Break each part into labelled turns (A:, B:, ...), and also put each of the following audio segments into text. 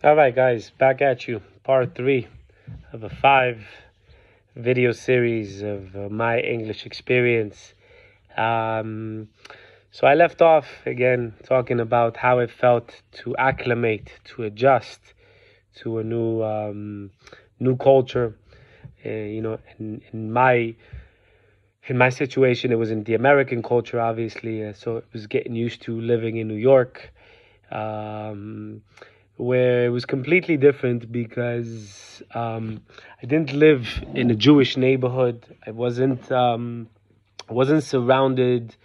A: All right, guys, back at you. Part three of a 5 video series of my English experience. Um, so I left off again talking about how it felt to acclimate, to adjust to a new culture. In my situation, it was in the American culture, obviously. So it was getting used to living in New York. Um, where it was completely different because I didn't live in a Jewish neighborhood. I wasn't surrounded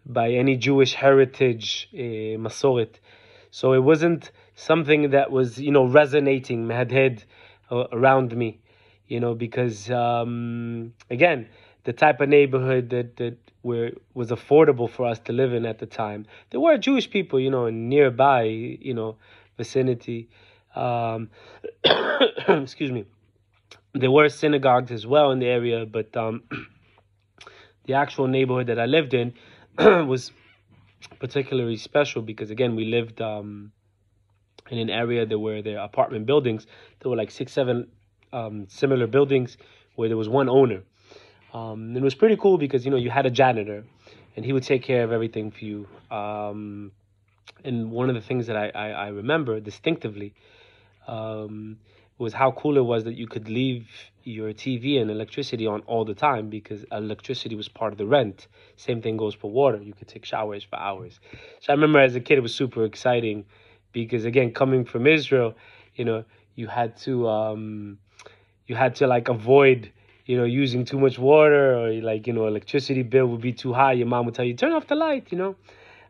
A: by any Jewish heritage, masoret. So it wasn't something that was resonating madhead around me, because again, the type of neighborhood that where was affordable for us to live in at the time. There were Jewish people, in nearby, vicinity. Um, excuse me. There were synagogues as well in the area, but the actual neighborhood that I lived in was particularly special because, again, we lived in an area that where there apartment buildings. There were like 6, 7 similar buildings where there was one owner. And it was pretty cool because you had a janitor, and he would take care of everything for you. And one of the things that I remember distinctively was how cool it was that you could leave your TV and electricity on all the time because electricity was part of the rent. Same thing goes for water. You could take showers for hours. So I remember as a kid, it was super exciting because, again, coming from Israel, you know, you had to like avoid using too much water, or like electricity bill would be too high. Your mom would tell you turn off the light,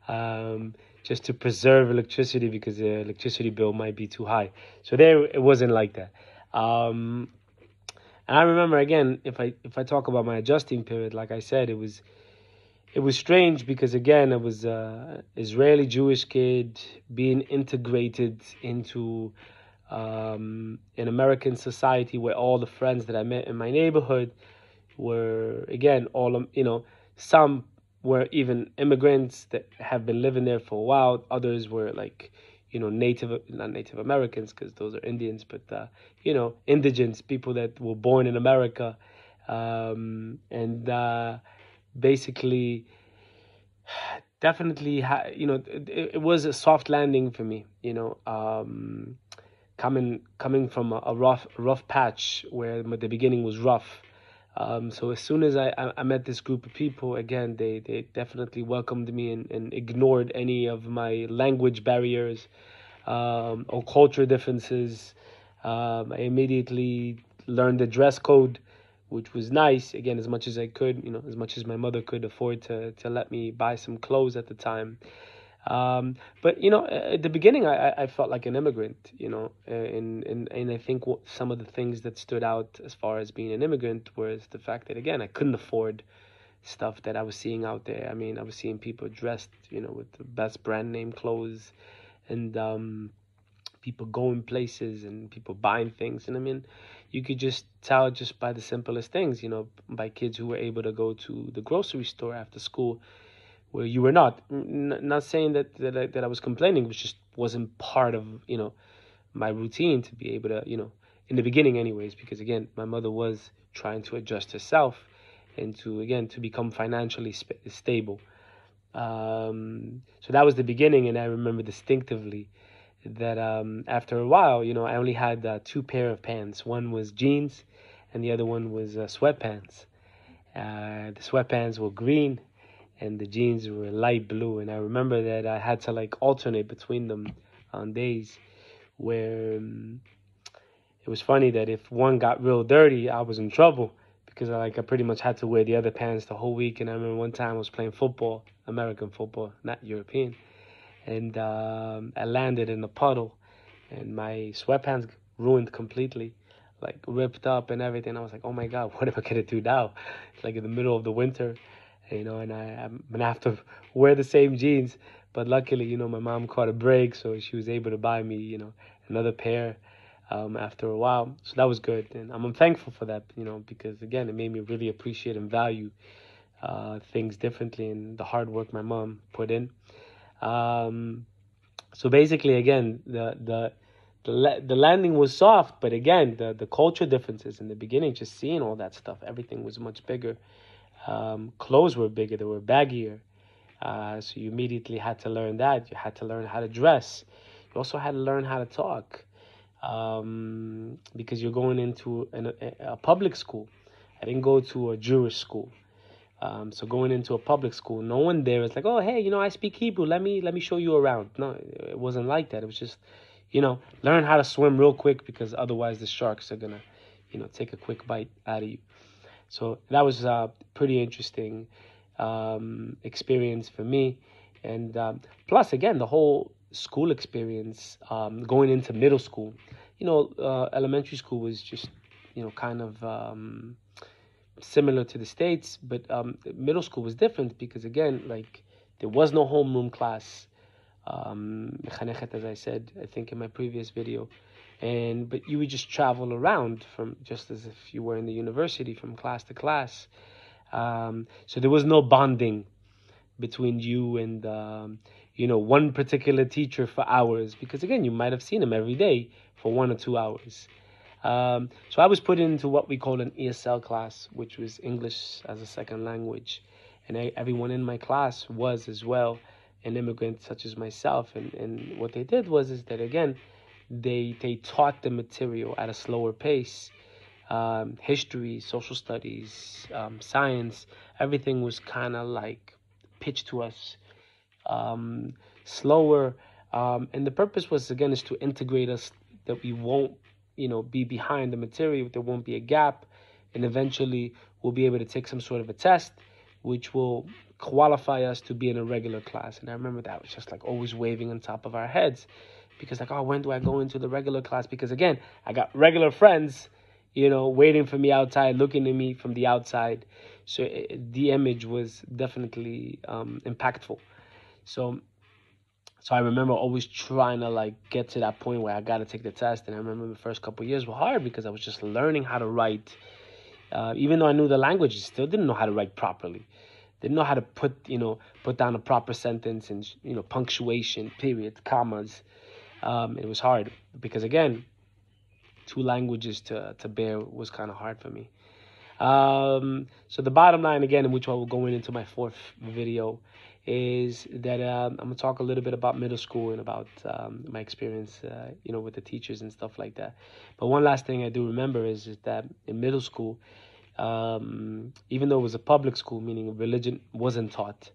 A: um, just to preserve electricity because the electricity bill might be too high. So there, it wasn't like that. And I remember, again, if I talk about my adjusting period, like I said, it was strange because, again, it was Israeli Jewish kid being integrated into an American society where all the friends that I met in my neighborhood were, again, some were even immigrants that have been living there for a while. Others were like, not Native Americans because those are Indians, but, indigents, people that were born in America. And basically, definitely, it was a soft landing for me, coming from a rough patch where the beginning was rough. So as soon as I met this group of people, again, they definitely welcomed me and ignored any of my language barriers or culture differences. I immediately learned the dress code, which was nice. Again, as much as I could, as much as my mother could afford to let me buy some clothes at the time. But at the beginning, I felt like an immigrant, and I think some of the things that stood out as far as being an immigrant was the fact that, again, I couldn't afford stuff that I was seeing out there. I mean, I was seeing people dressed, with the best brand name clothes, and people going places and people buying things. And I mean, you could just tell just by the simplest things, by kids who were able to go to the grocery store after school where you were not. Not saying that I was complaining, but just wasn't part of my routine to be able to in the beginning, anyways, because, again, my mother was trying to adjust herself and to become financially stable. So that was the beginning, and I remember distinctively that after a while, I only had 2 pair of pants. One was jeans, and the other one was sweatpants. The sweatpants were green, and the jeans were light blue. And I remember that I had to like alternate between them on days where it was funny that if one got real dirty, I was in trouble because I pretty much had to wear the other pants the whole week. And I remember one time I was playing football, American football, not European, and I landed in a puddle, and my sweatpants ruined completely, like ripped up and everything. I was like, oh my god, what am I gonna do now? It's like in the middle of the winter, and I'm gonna have to wear the same jeans. But luckily, my mom caught a break, so she was able to buy me, another pair after a while. So that was good, and I'm thankful for that, because, again, it made me really appreciate and value things differently and the hard work my mom put in. So basically, again, the landing was soft, but again, the culture differences in the beginning, just seeing all that stuff, everything was much bigger. Clothes were bigger, they were baggier. So you immediately had to learn that. You had to learn how to dress. You also had to learn how to talk, because you're going into a public school. I didn't go to a Jewish school. So going into a public school, no one there is like, oh, hey, I speak Hebrew. Let me show you around. No, it wasn't like that. It was just, learn how to swim real quick, because otherwise the sharks are gonna, take a quick bite out of you. So that was a pretty interesting experience for me. And plus, again, the whole school experience, going into middle school. Elementary school was just, kind of similar to the States, but middle school was different because, again, like, there was no homeroom class. As I said, I think in my previous video. But you would just travel around from just as if you were in the university from class to class. So there was no bonding between you and, one particular teacher for hours, because again, you might have seen him every day for 1 or 2 hours. So I was put into what we call an ESL class, which was English as a second language. And everyone in my class was as well an immigrant such as myself. And what they did is that, again, they taught the material at a slower pace. History, social studies, science, everything was kind of like pitched to us slower. And the purpose was, again, is to integrate us, that we won't, be behind the material, there won't be a gap. And eventually we'll be able to take some sort of a test, which will qualify us to be in a regular class. And I remember that was just like always waving on top of our heads, because like, oh, when do I go into the regular class? Because again, I got regular friends, waiting for me outside, looking at me from the outside. So the image was definitely impactful. So I remember always trying to like get to that point where I got to take the test. And I remember the first couple of years were hard because I was just learning how to write. Even though I knew the language, I still didn't know how to write properly. Didn't know how to put down a proper sentence and, punctuation, periods, commas. It was hard because, again, 2 languages to bear was kind of hard for me. So the bottom line, again, in which I will go into my 4th video, is that I'm going to talk a little bit about middle school and about my experience, with the teachers and stuff like that. But one last thing I do remember is that in middle school, even though it was a public school, meaning religion wasn't taught,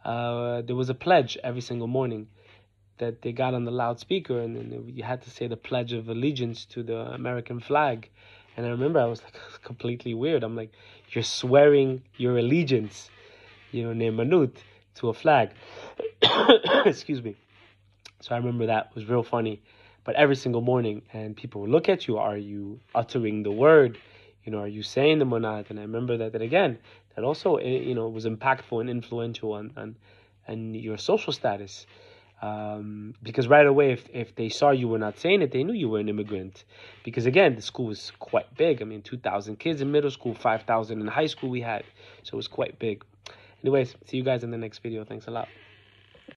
A: there was a pledge every single morning that they got on the loudspeaker, and then you had to say the Pledge of Allegiance to the American flag. And I remember I was like, completely weird. I'm like, you're swearing your allegiance, ne'emanut, to a flag. Excuse me. So I remember that was real funny. But every single morning, and people would look at you, are you uttering the word? Are you saying the monad? And I remember that again, that also, was impactful and influential on your social status. Because right away, if they saw you were not saying it, they knew you were an immigrant. Because again, the school was quite big. I mean, 2,000 kids in middle school, 5,000 in high school we had. So it was quite big. Anyways, see you guys in the next video. Thanks a lot.